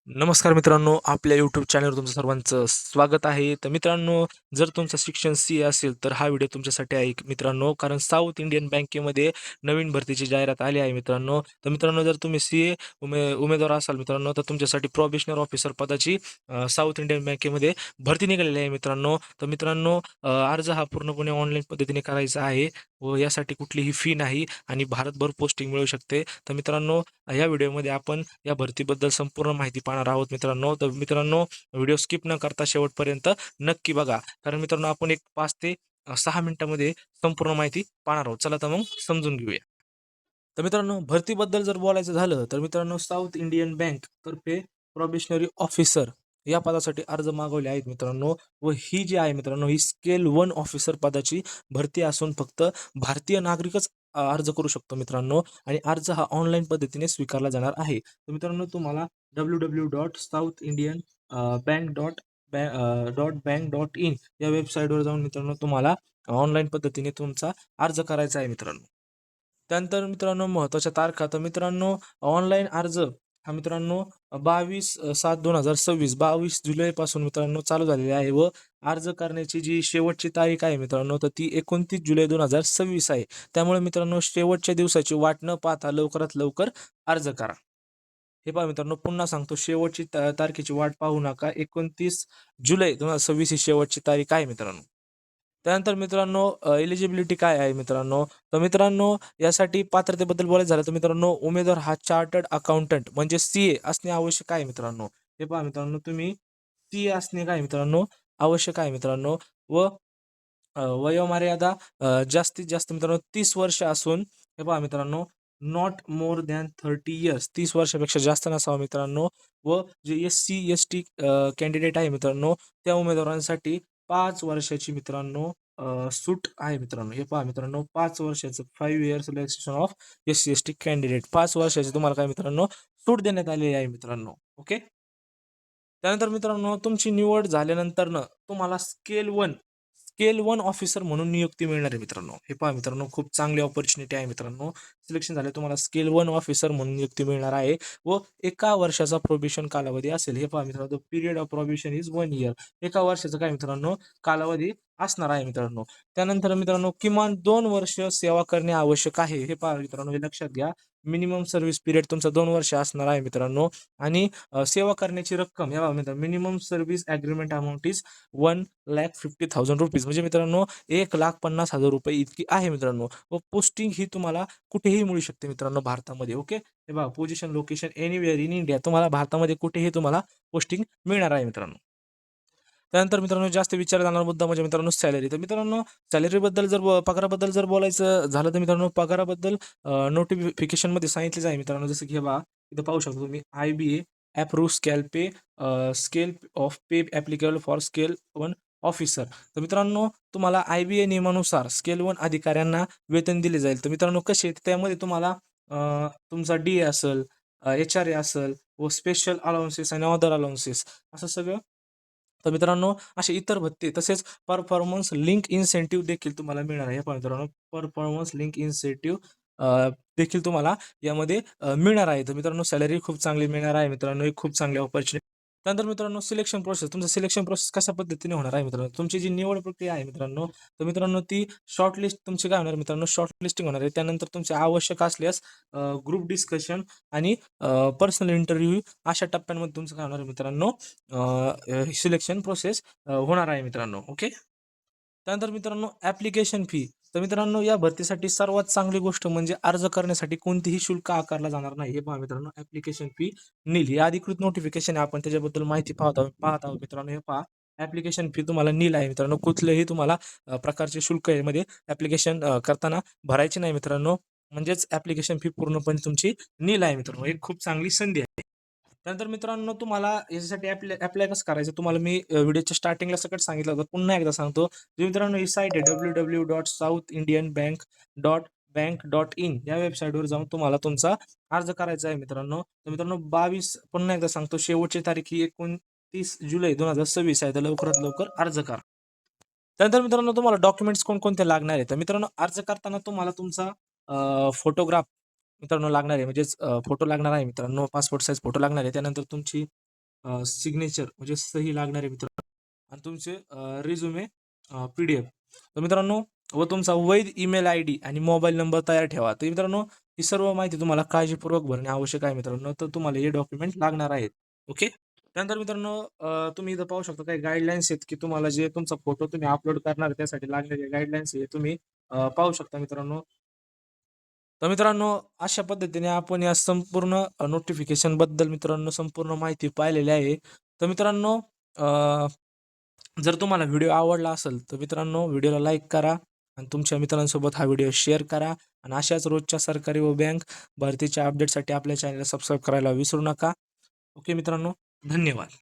नमस्कार मित्रांनो, आपल्या यूट्यूब चॅनलवर तुमचं सर्वांचं स्वागत आहे. तर मित्रांनो, जर तुमचं शिक्षण CA असेल तर हा व्हिडिओ तुमच्यासाठी आहे मित्रांनो. कारण साऊथ इंडियन बँकेमध्ये नवीन भरतीची जाहिरात आली आहे मित्रांनो. तर मित्रांनो, जर तुम्ही CA उमेदवार असाल मित्रांनो, तर तुमच्यासाठी प्रोबेशनर ऑफिसर पदाची साऊथ इंडियन बँकेमध्ये भरती निघालेली आहे मित्रांनो. तर मित्रांनो, अर्ज हा पूर्णपणे ऑनलाईन पद्धतीने करायचा आहे व यासाठी कुठलीही फी नाही आणि भारतभर पोस्टिंग मिळू शकते. तर मित्रांनो, या व्हिडिओमध्ये आपण या भरतीबद्दल संपूर्ण माहिती पाहणार आहोत मित्रांनो. तर मित्रांनो, व्हिडिओ स्किप न करता शेवटपर्यंत नक्की बघा. कारण मित्रांनो, आपण एक 5 ते 6 मिनिटांमध्ये संपूर्ण माहिती पाहणार आहोत. चला तर मग समजून घेऊया. तर मित्रांनो, भरतीबद्दल जर बोलायचं झालं तर मित्रांनो, साऊथ इंडियन बँक तर्फे प्रोबेशनरी ऑफिसर या पदासाठी अर्ज मागवले आहेत मित्रांनो. व ही जी आहे मित्रांनो, ही स्केल 1 ऑफिसर पदाची भरती असून फक्त भारतीय नागरिकच अर्ज करू शकतो मित्रांनो. आणि अर्ज हा ऑनलाईन पद्धतीने स्वीकारला जाणार आहे. तर मित्रांनो, तुम्हाला www.southindian bank.bank.in या वेबसाईटवर जाऊन मित्रांनो, तुम्हाला ऑनलाईन पद्धतीने तुमचा अर्ज करायचा आहे मित्रांनो. त्यानंतर मित्रांनो, महत्त्वाच्या तारखा. तर मित्रांनो, ऑनलाईन अर्ज हा मित्रांनो 22/7/2026 22 जुलैपासून मित्रांनो चालू झालेली आहे व अर्ज करण्याची जी शेवटची तारीख आहे मित्रांनो, तर ती 29 जुलै 2026 आहे. त्यामुळे मित्रांनो, शेवटच्या दिवसाची वाट न पाहता लवकरात लवकर अर्ज करा. हे पहा मित्रांनो, पुन्हा सांगतो, शेवटची तारखेची वाट पाहू नका. 29 जुलै 2026 ही शेवटची तारीख आहे मित्रांनो. त्यानंतर मित्रांनो, एलिजिबिलिटी काय आहे मित्रांनो? तर मित्रांनो, यासाठी पात्रतेबद्दल बोलायचं झालं तर मित्रांनो, उमेदवार हा चार्टर्ड अकाउंटंट म्हणजे CA असणे आवश्यक आहे मित्रांनो. हे पहा मित्रांनो, तुम्ही CA असणे काय मित्रांनो आवश्यक आहे मित्रांनो. व वयोमर्यादा जास्तीत जास्त मित्रांनो 30 वर्ष असून, हे पहा मित्रांनो, नॉट मोर दॅन 30 इयर्स, 30 वर्षापेक्षा जास्त नसावा मित्रांनो. व जे SC ST कॅन्डिडेट आहे मित्रांनो, त्या उमेदवारांसाठी 5 वर्षाची मित्रांनो सूट आहे मित्रांनो. हे पहा मित्रांनो, 5 वर्षाचं 5 years relaxation of SC ST candidate, 5 वर्षाची तुम्हाला काय मित्रांनो सूट देण्यात आलेली आहे मित्रांनो. ओके. त्यानंतर मित्रांनो, तुमची निवड झाल्यानंतरनं तुम्हाला स्केल वन ऑफिसर म्हणून नियुक्ती मिळणार आहे मित्रांनो. हे पहा मित्रांनो, खूप चांगली ऑपॉर्च्युनिटी आहे मित्रांनो. सिलेक्शन झाले तुम्हाला स्केल 1 ऑफिसर म्हणून नियुक्ती मिळणार आहे व 1 वर्षाचा प्रोबेशन कालावधी असेल. हे पहा मित्रांनो, period of probation is 1 year. 1 वर्षाचा काय मित्रांनो कालावधी असणार आहे मित्रांनो. त्यानंतर मित्रांनो, किमान 2 वर्ष सेवा करणे आवश्यक आहे. हे पहा मित्रांनो, हे लक्षात घ्या. मिनिमम सर्व्हिस पिरियड तुमचा 2 वर्ष असणार आहे मित्रांनो. आणि सेवा करण्याची रक्कम, या minimum service agreement amount is ₹1,50,000 म्हणजे मित्रांनो ₹1,50,000 इतकी आहे मित्रांनो. व पोस्टिंग ही तुम्हाला कुठेही मिळू शकते मित्रांनो भारतामध्ये. ओके. हे पहा, position location anywhere in India, तुम्हाला भारतामध्ये कुठेही तुम्हाला पोस्टिंग मिळणार आहे मित्रांनो. त्यानंतर मित्रांनो, जास्त विचारला जाणारा मुद्दा म्हणजे मित्रांनो सॅलरी. तर मित्रांनो, सॅलरीबद्दल जर पगाराबद्दल जर बोलायचं झालं तर मित्रांनो, पगाराबद्दल नोटिफिकेशनमध्ये सांगितलेच आहे मित्रांनो. जसं की हे पहा, इथं पाहू शकतो तुम्ही, IBA approve scale of pay applicable for scale 1 officer. तर मित्रांनो, तुम्हाला IBA नियमानुसार स्केल 1 अधिकाऱ्यांना वेतन दिले जाईल. तर मित्रांनो, कसे त्यामध्ये तुम्हाला तुमचा DA असेल, HRA असेल व स्पेशल अलाउन्सेस आणि अदर अलाउन्सेस असं सगळं. तर मित्रांनो, असे इतर भत्ते तसेच परफॉर्मन्स लिंक इन्सेंटिव्ह देखील तुम्हाला मिळणार आहे. हे पहा मित्रांनो, परफॉर्मन्स लिंक इन्सेंटिव्ह देखील तुम्हाला यामध्ये मिळणार आहे. तर मित्रांनो, सॅलरी खूप चांगली मिळणार आहे मित्रांनो, एक खूप चांगली ऑपॉर्च्युनिटी. त्यानंतर मित्रांनो, सिलेक्शन प्रोसेस. तुमचं सिलेक्शन प्रोसेस कशा पद्धतीने होणार आहे मित्रांनो? तुमची जी निवड प्रक्रिया आहे मित्रांनो, तर मित्रांनो, ती शॉर्टलिस्ट तुमची काय होणार मित्रांनो, शॉर्टलिस्टिंग होणार आहे. त्यानंतर तुमचे आवश्यक असल्यास ग्रुप डिस्कशन आणि पर्सनल इंटरव्ह्यू अशा टप्प्यांमध्ये तुमचं काय होणार आहे मित्रांनो, सिलेक्शन प्रोसेस होणार आहे मित्रांनो. ओके. त्यानंतर मित्रांनो, ॲप्लिकेशन फी. तर मित्रांनो, या भरतीसाठी सर्वात चांगली गोष्ट म्हणजे अर्ज करण्यासाठी कोणतेही शुल्क आकारला जाणार नाही. हे पहा मित्रांनो, ॲप्लिकेशन फी नील. हे अधिकृत नोटिफिकेशन आहे, आपण त्याच्याबद्दल माहिती पाहत आहोत मित्रांनो. हे पहा, ॲप्लिकेशन फी तुम्हाला नील आहे मित्रांनो. कुठलेही तुम्हाला प्रकारचे शुल्क यामध्ये ॲप्लिकेशन करताना भरायचे नाही मित्रांनो. म्हणजेच ॲप्लिकेशन फी पूर्णपणे तुमची नील आहे मित्रांनो. ही खूप चांगली संधी आहे. त्यानंतर मित्रांनो, तुम्हाला याच्यासाठी अप्लाय कसं करायचं, तुम्हाला मी व्हिडिओच्या स्टार्टिंगला सकट सांगितलं होतं. पुन्हा एकदा सांगतो. तर मित्रांनो, ही साईट आहे www.southindianbank.bank.in या वेबसाईटवर जाऊन तुम्हाला तुमचा अर्ज करायचा आहे मित्रांनो. तर मित्रांनो, 22, पुन्हा एकदा सांगतो, शेवटची तारीख ही 29 जुलै 2026 आहे. तर लवकरात लवकर अर्ज करा. त्यानंतर मित्रांनो, तुम्हाला डॉक्युमेंट्स कोणकोणते लागणार आहेत. तर मित्रांनो, अर्ज करताना तुम्हाला तुमचा फोटोग्राफ मित्रांनो लागणार आहे. म्हणजेच फोटो लागणार आहे मित्रांनो. पासपोर्ट साईज फोटो लागणार आहे. त्यानंतर तुमची सिग्नेचर म्हणजे सही लागणार आहे मित्रांनो आणि तुमचे रिझ्युमे PDF. तर मित्रांनो व तुमचा वैध ईमेल ID आणि मोबाईल नंबर तयार ठेवा. तर मित्रांनो ही सर्व माहिती तुम्हाला काळजीपूर्वक भरणे आवश्यक आहे मित्रांनो. तर तुम्हाला हे डॉक्युमेंट लागणार आहेत. ओके. त्यानंतर मित्रांनो तुम्ही इथं पाहू शकता काही गाईडलाईन्स आहेत की तुम्हाला जे तुमचा फोटो तुम्ही अपलोड करणार आहे, त्यासाठी लागणारे गाईडलाईन्स हे तुम्ही पाहू शकता मित्रांनो. तर मित्रांनो अशा पद्धतीने आपण या संपूर्ण नोटिफिकेशनबद्दल मित्रांनो संपूर्ण माहिती पाहिलेली आहे. तर मित्रांनो जर तुम्हाला व्हिडिओ आवडला असेल तर मित्रांनो व्हिडिओला लाईक करा आणि तुमच्या मित्रांसोबत हा व्हिडिओ शेअर करा आणि अशाच रोजच्या सरकारी व बँक भरतीच्या अपडेटसाठी आपल्या चॅनलला सबस्क्राईब करायला विसरू नका. ओके मित्रांनो, धन्यवाद.